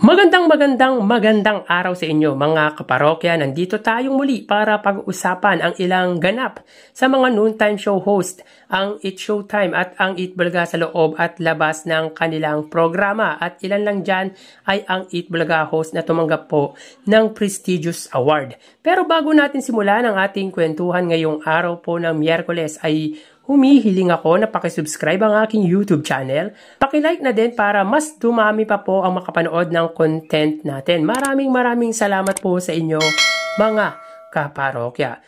Magandang araw sa inyo mga kaparokya. Nandito tayong muli para pag-usapan ang ilang ganap sa mga noontime show host, ang Eat Showtime at ang Eat Bulaga sa loob at labas ng kanilang programa. At ilan lang dyan ay ang Eat Bulaga host na tumanggap po ng prestigious award. Pero bago natin simulan ang ating kwentuhan ngayong araw po ng Miyerkules ay humihiling ako na pakisubscribe ang aking YouTube channel. Pakilike na din para mas dumami pa po ang makapanood ng content natin. Maraming salamat po sa inyo mga kaparokya.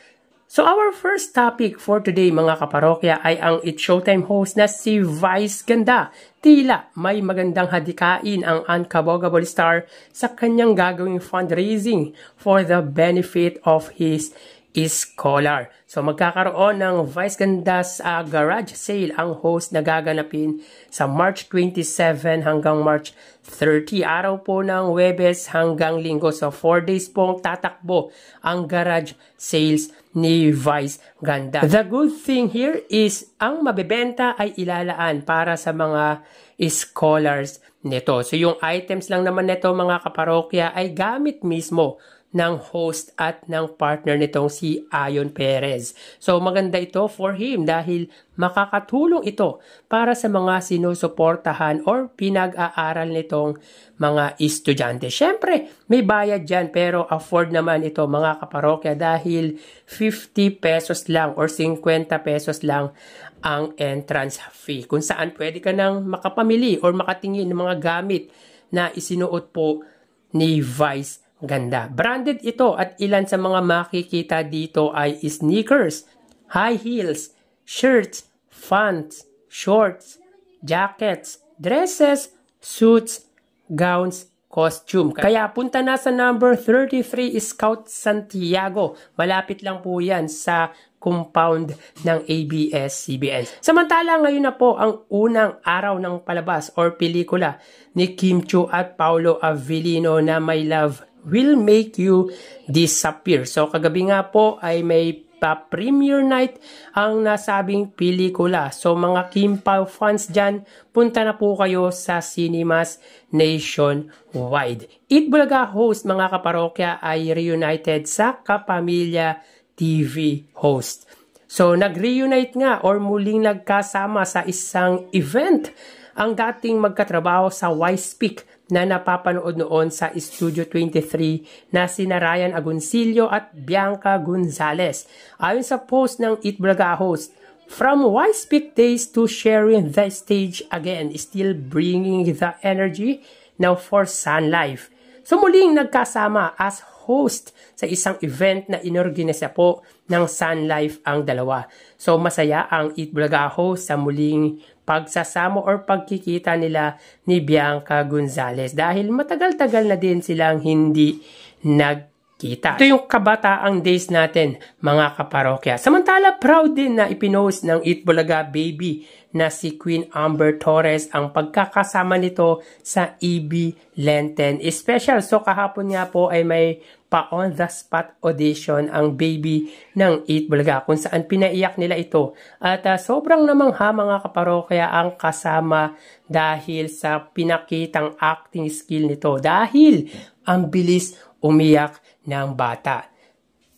So our first topic for today mga kaparokya ay ang Eat Showtime host na si Vice Ganda. Tila may magandang hadikain ang unkabogable star sa kanyang gagawing fundraising for the benefit of his scholar. So magkakaroon ng Vice Ganda's garage sale ang host na gaganapin sa March 27 hanggang March 30. Araw po ng Huwebes hanggang Linggo. So 4 days pong tatakbo ang garage sales ni Vice Ganda. The good thing here is ang mabebenta ay ilalaan para sa mga scholars nito. So yung items lang naman nito mga kaparokya ay gamit mismo ng host at ng partner nitong si Ayon Perez. So maganda ito for him dahil makakatulong ito para sa mga sinusuportahan or pinag-aaral nitong mga estudyante. Siyempre, may bayad dyan pero afford naman ito mga kaparokya dahil 50 pesos lang or 50 pesos lang ang entrance fee. Kung saan pwede ka nang makapamili or makatingin ng mga gamit na isinuot po ni Vice Ganda. Branded ito at ilan sa mga makikita dito ay sneakers, high heels, shirts, pants, shorts, jackets, dresses, suits, gowns, costume. Kaya punta na sa number 33 Scout Santiago. Malapit lang po yan sa compound ng ABS-CBN. Samantala ngayon na po ang unang araw ng palabas or pelikula ni Kim Chiu at Paolo Avellino na My Love Will Make You Disappear. So kagabi nga po ay may pa-premiere night ang nasabing pelikula. So mga Kim Pao fans dyan, punta na po kayo sa cinemas nationwide. Eat Bulaga host mga kaparokya ay reunited sa Kapamilya TV host. So nag-reunite nga or muling nagkasama sa isang event ang dating magkatrabaho sa Y-Speak na napapanood noon sa Studio 23 na sina Ryan Agoncillo at Bianca Gonzalez. Ayon sa post ng Eat Bulaga host, from Y-Speak days to sharing the stage again, still bringing the energy now for Sun Life. So muling nagkasama as host sa isang event na inorganisa po ng Sun Life ang dalawa. So masaya ang Eat Bulaga host sa muling pagsasamo or pagkikita nila ni Bianca Gonzalez dahil matagal-tagal na din silang hindi nagkita. Ito yung kabataang days natin mga kaparokya. Samantala proud din na ipinost ng Eat Bulaga baby na si Queen Amber Torres ang pagkakasama nito sa EB Lenten Special. So kahapon nga po ay may pa-on-the-spot audition ang baby ng Eat Bulaga kung saan pinaiyak nila ito. At sobrang namangha mga kaparokya ang kasama dahil sa pinakitang acting skill nito. Dahil ang bilis umiyak ng bata.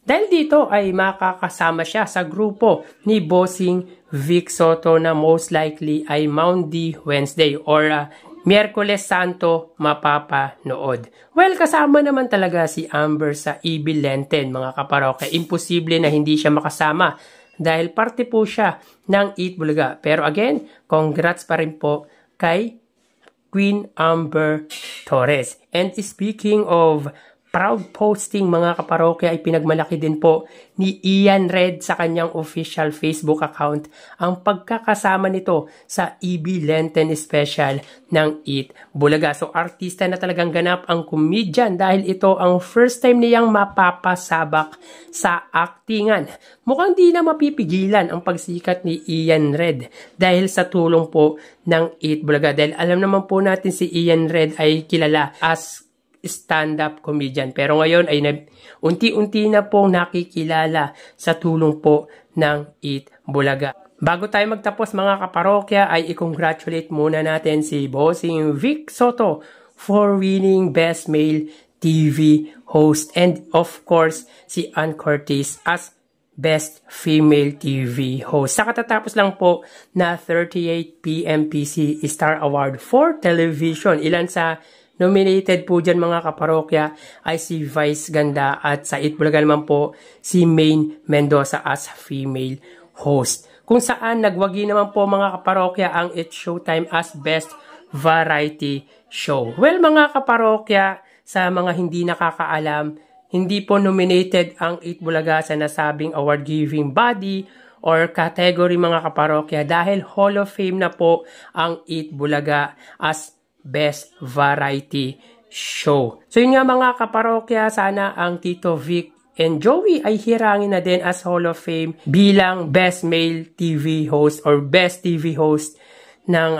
Dahil dito ay makakasama siya sa grupo ni Bossing Vic Soto na most likely ay Maundy Wednesday or Miyerkules Santo mapapanood. Well, kasama naman talaga si Amber sa EB Lenten mga kaparokya. Imposible na hindi siya makasama dahil parte po siya ng Eat Bulaga. Pero again, congrats pa rin po kay Queen Amber Torres. And speaking of proud posting mga kaparokya ay pinagmalaki din po ni Ian Red sa kanyang official Facebook account ang pagkakasama nito sa EB Lenten Special ng Eat Bulaga. So artista na talagang ganap ang comedian dahil ito ang first time niyang mapapasabak sa actingan. Mukhang di na mapipigilan ang pagsikat ni Ian Red dahil sa tulong po ng Eat Bulaga. Dahil alam naman po natin si Ian Red ay kilala as stand-up comedian. Pero ngayon ay unti-unti na pong nakikilala sa tulong po ng Eat Bulaga. Bago tayo magtapos mga kaparokya ay i-congratulate muna natin si Bossing Vic Soto for winning Best Male TV Host. And of course, si Ann Curtis as Best Female TV Host. Sa katatapos lang po na 38 PMPC Star Award for Television. Ilan sa nominated po dyan mga kaparokya ay si Vice Ganda at sa Itbulaga naman po si Maine Mendoza as female host. Kung saan nagwagi naman po mga kaparokya ang It's Showtime as Best Variety Show. Well mga kaparokya, sa mga hindi nakakaalam, hindi po nominated ang Itbulaga sa nasabing award-giving body or category mga kaparokya dahil Hall of Fame na po ang Itbulaga as Best Variety Show. So yun nga mga kaparokya, sana ang Tito Vic and Joey ay hirangin na din as Hall of Fame bilang Best Male TV Host or Best TV Host ng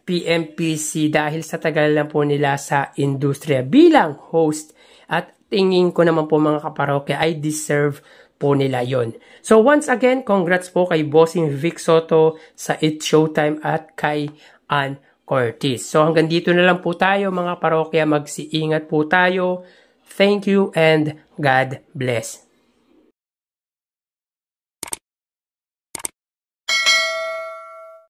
PMPC dahil sa tagal na po nila sa industriya bilang host. At tingin ko naman po mga kaparokya ay deserve po nila yon. So once again, congrats po kay Bossing Vic Soto sa It's Showtime at kay Ann Curtis. So hanggang dito na lang po tayo mga parokya, magsiingat po tayo. Thank you and God bless.